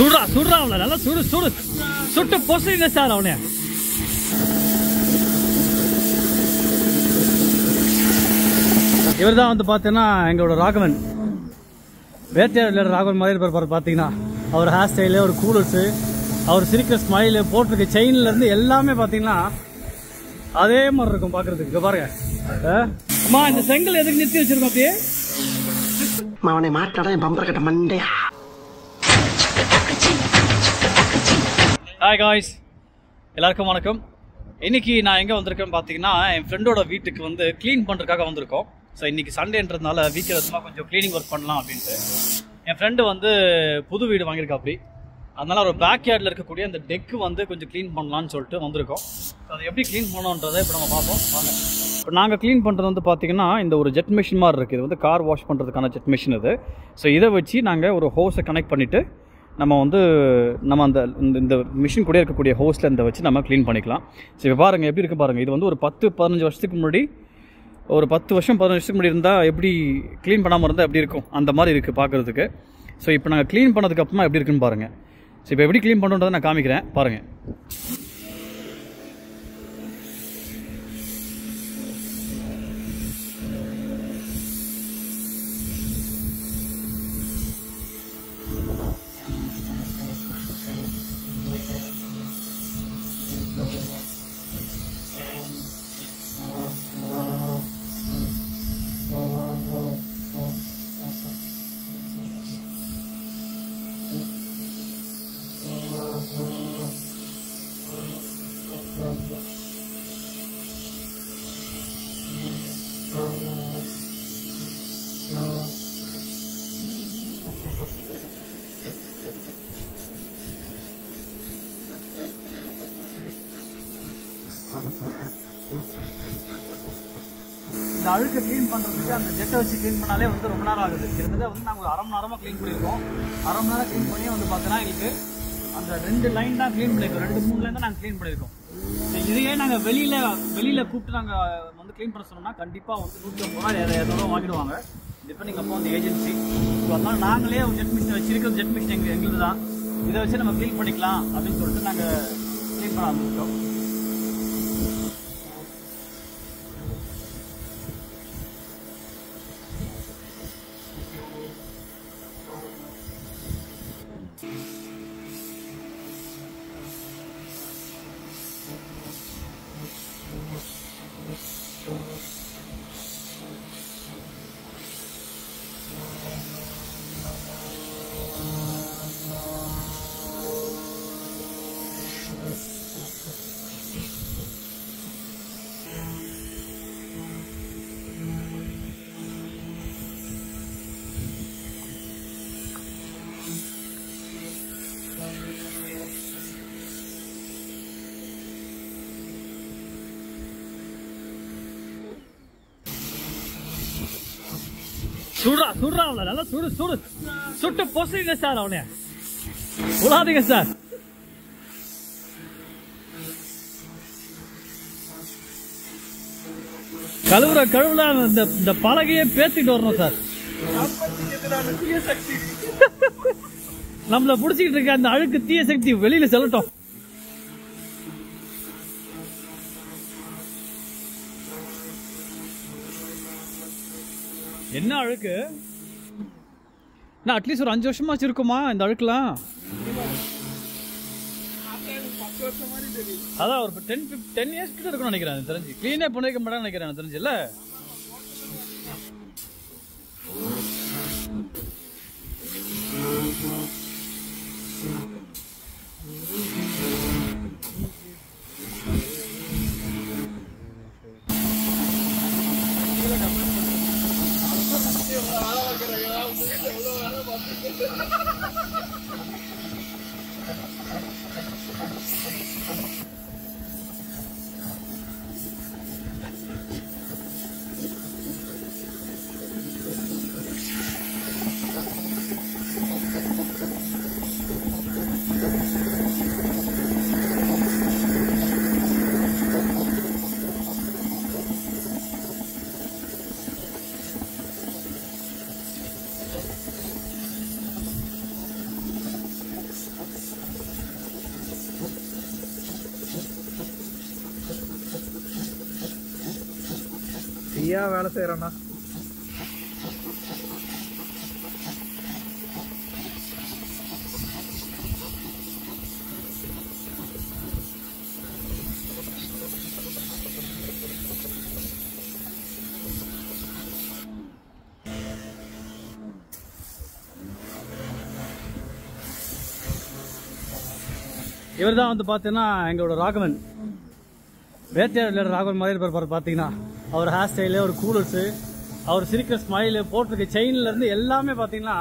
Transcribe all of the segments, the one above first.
சுடுறா சுடுறா அவளை நல்லா சுடு சுடு சுட்டு பொசுங்க சார் அவனே. இவர் தான் வந்து பார்த்தீங்கன்னா எங்களோட ராகவன், வேட்டையாடு ராகவன் மாதிரி இருப்பார். பார்த்தீங்கன்னா அவர் ஹேர் ஸ்டைலு, அவர் கூலர்ஸு, அவர் சிரிக்கிற ஸ்மைலு, போட்டிருக்க செயின்லேருந்து எல்லாமே பார்த்தீங்கன்னா அதே மாதிரி இருக்கும் பார்க்குறதுக்கு. பாருங்க அம்மா, இந்த செங்கல் எதுக்கு நிறுத்தி வச்சிருக்கோம் அப்படியே? அவனை மாட்டாடா என் பம்பர கட்ட மண்டையா. ஹாய் காய்ஸ், எல்லாருக்கும் வணக்கம். இன்றைக்கி நான் எங்கே வந்திருக்கேன்னு பார்த்தீங்கன்னா என் ஃப்ரெண்டோட வீட்டுக்கு வந்து க்ளீன் பண்ணுறதுக்காக வந்திருக்கோம். ஸோ இன்றைக்கி சண்டேன்றதுனால வீட்டில் சும்மா கொஞ்சம் க்ளீனிங் ஒர்க் பண்ணலாம் அப்படின்ட்டு. என் ஃப்ரெண்டு வந்து புது வீடு வாங்கியிருக்கா அப்படி, அதனால் ஒரு பேக் யார்டில் இருக்கக்கூடிய அந்த டெக்கு வந்து கொஞ்சம் க்ளீன் பண்ணலான்னு சொல்லிட்டு வந்திருக்கோம். ஸோ அதை எப்படி க்ளீன் பண்ணோன்றதை இப்போ நம்ம பார்ப்போம் வாங்க. இப்போ நாங்கள் க்ளீன் பண்ணுறது வந்து பார்த்திங்கன்னா இந்த ஒரு ஜெட் மிஷின் மாதிரி இருக்குது. இது வந்து கார் வாஷ் பண்ணுறதுக்கான ஜெட் மிஷின் இது. ஸோ இதை வச்சு நாங்கள் ஒரு ஹோஸை கனெக்ட் பண்ணிவிட்டு நம்ம அந்த இந்த மிஷின் கூட இருக்கக்கூடிய ஹோஸில் இந்த வச்சு நம்ம க்ளீன் பண்ணிக்கலாம். ஸோ இப்போ பாருங்கள் எப்படி இருக்குது பாருங்கள். இது வந்து ஒரு 10-15 வருஷத்துக்கு முன்னாடி, ஒரு 10 வருஷம் 15 வருஷத்துக்கு முன்னாடி இருந்தால் எப்படி க்ளீன் பண்ணாமல் இருந்தால் எப்படி இருக்கும் அந்த மாதிரி இருக்குது பார்க்குறதுக்கு. ஸோ இப்போ நாங்கள் க்ளீன் பண்ணதுக்கப்புறமா எப்படி இருக்குன்னு பாருங்கள். ஸோ இப்போ எப்படி க்ளீன் பண்ணுறதை நான் காமிக்கிறேன் பாருங்கள். இந்த அழுக்கை க்ளீன் பண்ணுறதுக்கு அந்த ஜெட்டை வச்சு க்ளீன் பண்ணாலே வந்து ரொம்ப நேரம் ஆகுது. கிட்டத்தட்ட வந்து நாங்கள் ஒரு அரை மணி நேரமாக க்ளீன் பண்ணியிருக்கோம். அரை மணி நேரம் க்ளீன் பண்ணி வந்து பார்த்தோன்னா எங்களுக்கு அந்த 2 லைன் தான் க்ளீன் பண்ணியிருக்கோம். 2-3 லைன் தான் நாங்கள் க்ளீன் பண்ணியிருக்கோம். இதையே நாங்கள் வெளியில் கூப்பிட்டு நாங்கள் வந்து க்ளீன் பண்ண சொன்னோம்னா கண்டிப்பாக வந்து 150 ரூபா வாங்கிடுவாங்க, டிபெண்டிங் அப்போ அந்த ஏஜென்சி. ஸோ அதனால் நாங்களே ஒரு ஜெட் மிஷின் வச்சிருக்கோம். ஜெட் மிஷின் எங்களுக்கு தான், இதை வச்சு நம்ம க்ளீன் பண்ணிக்கலாம் அப்படின்னு சொல்லிட்டு நாங்கள் க்ளீன் பண்ண ஆரம்பிச்சிட்டோம். சுடுறா சுடுறா அவளை நல்லா சுடு சுடு சுட்டு பொசுங்க சார் அவனே. விடாதீங்க சார். கழுவுல இந்த பலகையே பேசிட்டு வரணும் சார். நம்மள புடிச்சிட்டு இருக்க அந்த அழுக்கு தீய சக்தி வெளியில செல்லட்டும். என்ன அழுக்கு? நான் அட்லீஸ்ட் ஒரு 5 வருஷமாச்சு இருக்குமா இந்த அழுக்குலாம்? அதான் ஒரு 10 இயர்ஸ் கிட்ட இருக்கும்னு நினைக்கிறேன். தெரிஞ்சு கிளீனே பண்ணிக்க மாட்டேன்னு நினைக்கிறேன். தெரிஞ்சு இல்ல சரியா வேலை செய்யறேன்னா. இவர் தான் வந்து பார்த்தீங்கன்னா எங்களோட ராகவன், வேட்டையாடல ராகவன் மாதிரி இருப்பார் பார்த்தீங்கன்னா. அவர் ஹேர் ஸ்டைலு, அவர் கூலர்ஸு, அவர் சிரிக்கிற ஸ்மைலு, போட்டிருக்க செயின்லேருந்து எல்லாமே பார்த்தீங்கன்னா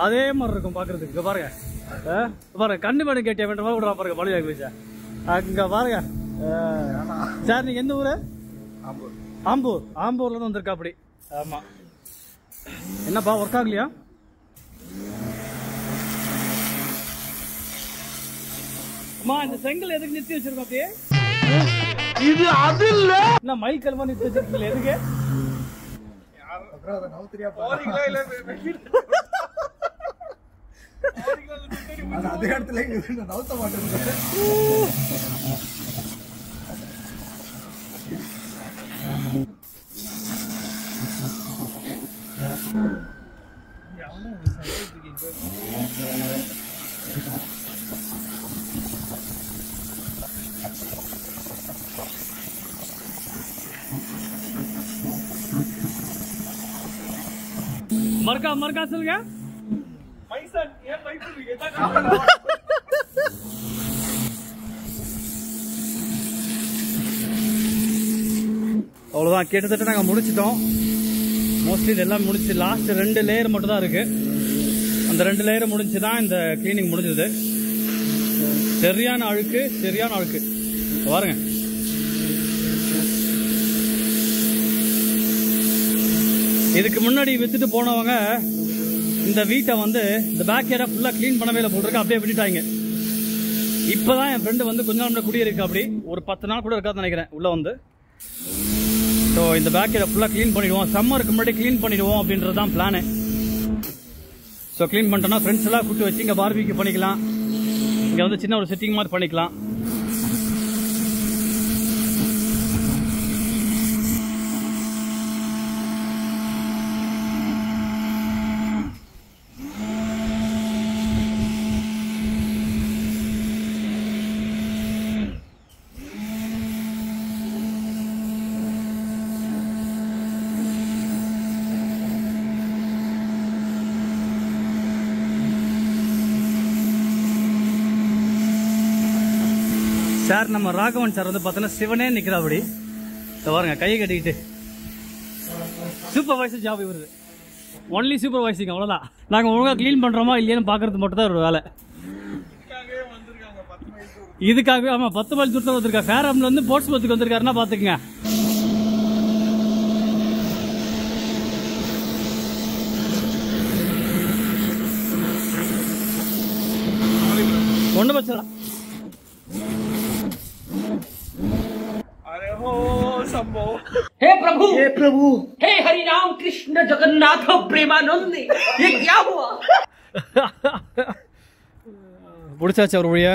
அதே மாதிரி இருக்கும் பார்க்குறதுக்கு. இங்கே பாருங்க, பாருங்க கண்ணு பண்ணி கேட்டிய வேண்ட மாதிரி விடுறா பாருங்க பழி ஆகி சார். இங்கே பாருங்க சார், நீங்கள் எந்த ஊர்? ஆம்பூர். ஆம்பூர், ஆம்பூர்லேருந்து வந்திருக்கா அப்படி. ஆமாம். என்னப்பா ஒர்க் ஆகலையா? அம்மா இந்த செங்கல் எதுக்கு நிறுத்தி வச்சிருக்கோம் அப்படியே? இது அது இல்ல, நான் மயில் கல்மா நிறுத்தி வச்சிருக்கீங்களா எதுக்கு? அதே இடத்துல நவுத்த மாட்டேன். மர்கா மர்கா சொல்லுங்க. அவ்வளவுதான், கிட்டத்தட்ட நாங்க முடிச்சிட்டோம். மோஸ்ட்லி இதெல்லாம் முடிச்சு லாஸ்ட் 2 லேயர் மட்டும் தான் இருக்கு. அந்த 2 லேயர் முடிஞ்சுதான் இந்த கிளீனிங் முடிஞ்சது. சரியான அழுக்கு, சரியான அழுக்கு பாருங்க. இதுக்கு முன்னாடி வித்துட்டு போனவங்க இந்த வீட்டை வந்து இந்த பேக் யார்டை ஃபுல்லா கிளீன் பண்ணவே இல்லை போட்டுருக்கு, அப்படியே விட்டுட்டாங்க. இப்பதான் என் ஃப்ரெண்டு வந்து கொஞ்ச நாள் குடியிருக்கு, அப்படி ஒரு 10 நாள் கூட இருக்காதுன்னு நினைக்கிறேன் உள்ள வந்து. ஸோ இந்த பேக் யார்டை ஃபுல்லா கிளீன் பண்ணிடுவோம், சம்மருக்கு முன்னாடி கிளீன் பண்ணிடுவோம் அப்படின்றது தான் பிளானு. ஸோ கிளீன் பண்ணிட்டோம்னா ஃப்ரெண்ட்ஸ் எல்லாம் கூட்டி வச்சு இங்கே பார்பிக்யூ பண்ணிக்கலாம். இங்கே வந்து சின்ன ஒரு செட்டிங் மாதிரி பண்ணிக்கலாம். சார், நம்ம ராகவன் சார் வந்து பார்த்தீங்கன்னா சிவனே நிற்கிறா அப்படி பாருங்க, கையை கட்டிக்கிட்டு. சூப்பர்வைசர் ஜாப் இவருது, ஒன்லி சூப்பர்வைசிங், அவ்வளோதான். நாங்கள் ஒழுங்காக க்ளீன் பண்ணுறோமா இல்லையான்னு பார்க்கறது மட்டும் தான் ஒரு வேலை. இதுக்காகவே ஆமாம் 10 மைல் தூரத்தில் வந்திருக்கா. ஃபேரம்ல வந்து போர்ட்ஸ்மவுத்துக்கு வந்திருக்காருன்னா பார்த்துக்குங்க. ஒன்றும் பிரச்சனை. हे प्रभु, हे प्रभु, हे हरि राम कृष्ण जगन्नाथ प्रेमानंद, ये क्या हुआ? முடிச்சாச்சு ஒரு வழியா,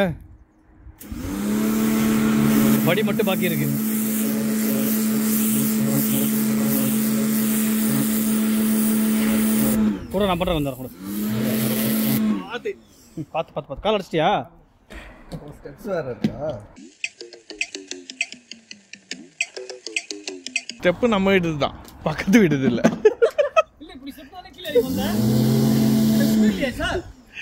படி மட்டும் பாக்கி இருக்கு. கூட நான் பண்றேன், வந்தார் கூட பார்த்து பார்த்து பார்த்து. கால் அடிச்சிட்டியா? ஸ்டெப்ஸ் வேற இருக்கா? ஸ்டெப் நம்ம வீடு தான், பக்கத்து வீடு இல்ல. இல்ல இப்படி ஸ்டெப் தானே கீழ இறங்கி வந்தா? இல்லையா சார்,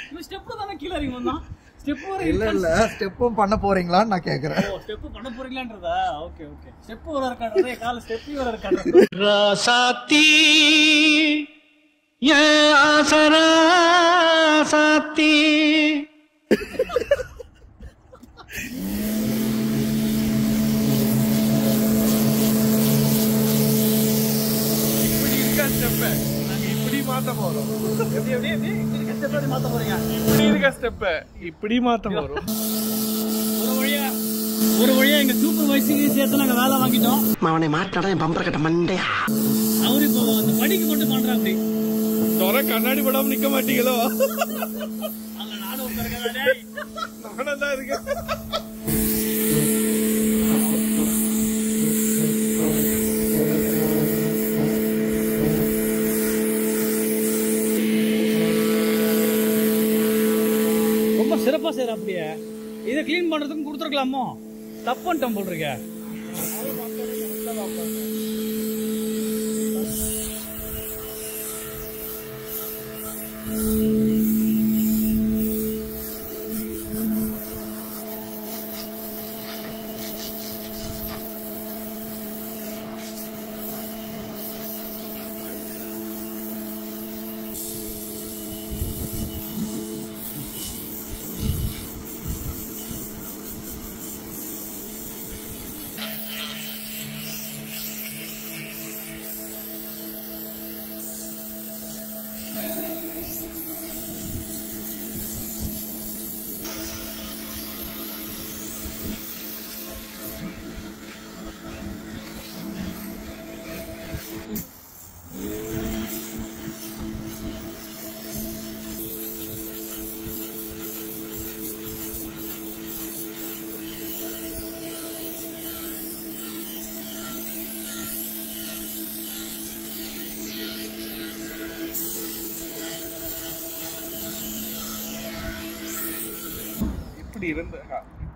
இந்த ஸ்டெப் தானே கீழ இறங்கி வந்தா? ஸ்டெப் வர இல்ல ஸ்டெப்பும் பண்ண போறீங்களான்னு நான் கேக்குறேன். ஓ, ஸ்டெப் பண்ண போறீங்களான்றதா? Okay okay. ஸ்டெப் வர இருக்கான்றதே, கால் ஸ்டெப் வர இருக்கான்றதே. ராசாத்தி ஏ ஆசரா சாத்தி. இப்படி இருக்க ஸ்டெப் நாங்க இப்படி மாத்த போறோம். எப்படி எப்படி எப்படி இந்த ஸ்டெப் எப்படி மாத்த போறீங்க? இப்படி இருக்க ஸ்டெப் இப்படி மாத்த போறோம். ஒரு வழியா எங்க சூப்பர்வைசிங் சேர்த்து நாங்க வேலை வாங்கிட்டோம். அவனை மாட்டாடா என் பம்பர கட்ட மண்டையா. அவரு இப்போ அந்த படிக்கு மட்டும் பண்றா அப்படி. தொலை கண்ணாடி படாம நிக்க மாட்டீங்களோ? அல்ல நானும் உட்கார்க்கறேன் டேய். நானும் தான் இருக்கேன். அப்படியே இதை க்ளீன் பண்ணுறதுக்கும் கொடுத்துருக்கலாமோ? தப்பு பண்ணிட்டோம் போல் இருக்க.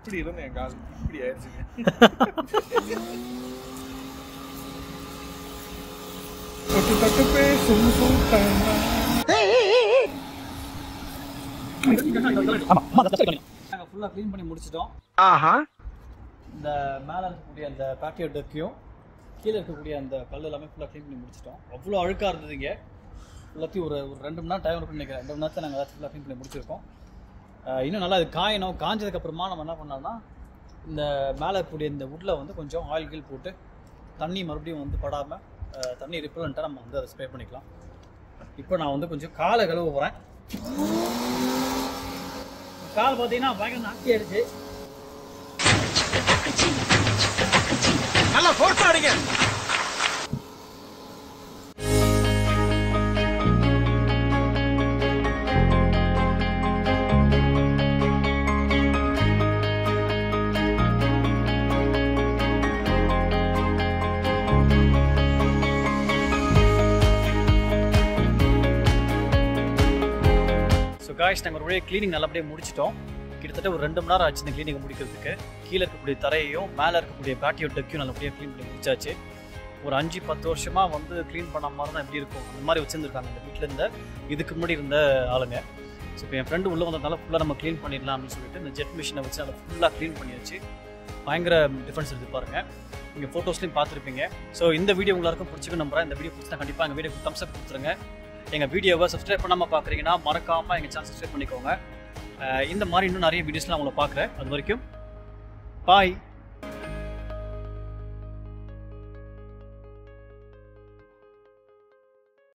இப்படி இருந்த என் கால் இப்படி ஆயிடுச்சுங்க. தொட்டு பேசும் நாங்கள் ஃபுல்லாக க்ளீன் பண்ணி முடிச்சிட்டோம். இந்த மேலே இருக்கக்கூடிய அந்த பேட்டியோ டெக்கையும் கீழே இருக்கக்கூடிய அந்த கல் எல்லாமே ஃபுல்லாக க்ளீன் பண்ணி முடிச்சிட்டோம். அவ்வளோ அழுக்காக இருந்ததுங்க. எல்லாத்தையும் ஒரு 2 மணி நேரம் டைம் இருக்குன்னு நினைக்கிறேன். 2 மணி நேரத்தில் நாங்கள் எல்லாத்தையும் ஃபுல்லாக க்ளீன் பண்ணி முடிச்சிருக்கோம். இன்னும் நல்லா அது காயணும். காஞ்சதுக்கப்புறமா நம்ம என்ன பண்ணோம்னா இந்த மேலே இருக்கக்கூடிய இந்த உட்டில் வந்து கொஞ்சம் ஆயில் கீல் போட்டு தண்ணி மறுபடியும் வந்து படாமல் தண்ணி ரிப்பலண்ட்டாக நம்ம வந்து அதை ஸ்ப்ரே பண்ணிக்கலாம். இப்போ நான் வந்து கொஞ்சம் காலை கழுவ போகிறேன். கால் பார்த்தீங்கன்னா பயங்கர நாட்டி ஆயிடுச்சு. நல்லா போட்டோ அடிங்க. காய்ஸ் நாங்கள் ஒரு க்ளீனிங் நல்லபடியாக முடிச்சிட்டோம். கிட்டத்தட்ட ஒரு 2 மணி நேரம் ஆச்சு இந்த க்ளீனிங் முடிக்கிறதுக்கு. கீழே இருக்கக்கூடிய தரையையும் மேலே இருக்கக்கூடிய பேட்டியோ டெக்கையும் நல்லபடியாக க்ளீன் பண்ணி முடிச்சாச்சு. ஒரு 5-10 வருஷமாக வந்து க்ளீன் பண்ண மாதிரி தான் எப்படி இருக்கும் அந்த மாதிரி வச்சுருந்துருக்காங்க இந்த வீட்டில் இருந்த இதுக்கு முன்னாடி இருந்த ஆளுங்க. ஸோ இப்போ என் ஃப்ரெண்டு உள்ளே வந்ததுனால ஃபுல்லாக நம்ம க்ளீன் பண்ணிடலாம் அப்படின்னு சொல்லிட்டு இந்த ஜெட் மிஷினை வச்சு அதை ஃபுல்லாக க்ளீன் பண்ணியாச்சு. பயங்கர டிஃப்ரென்ஸ் இருக்குது பாருங்கள். நீங்கள் ஃபோட்டோஸ்லையும் பார்த்துருப்பீங்க. ஸோ இந்த வீடியோ எல்லாருக்கும் பிடிச்சிக்கும் நம்புறேன். இந்த வீடியோ பிடிச்சா கண்டிப்பாக எங்கள் வீடியோக்கு தம்ஸ் அப் கொடுத்துருங்க. எங்கள் வீடியோவை சப்ஸ்கிரைப் பண்ணாமல் பார்க்குறீங்கன்னா மறக்காமல் எங்கள் சேனல் சப்ஸ்கிரைப் பண்ணிக்கோங்க. இந்த மாதிரி இன்னும் நிறைய வீடியோஸ்லாம் உங்களை பார்க்குறேன். அது வரைக்கும் பாய்.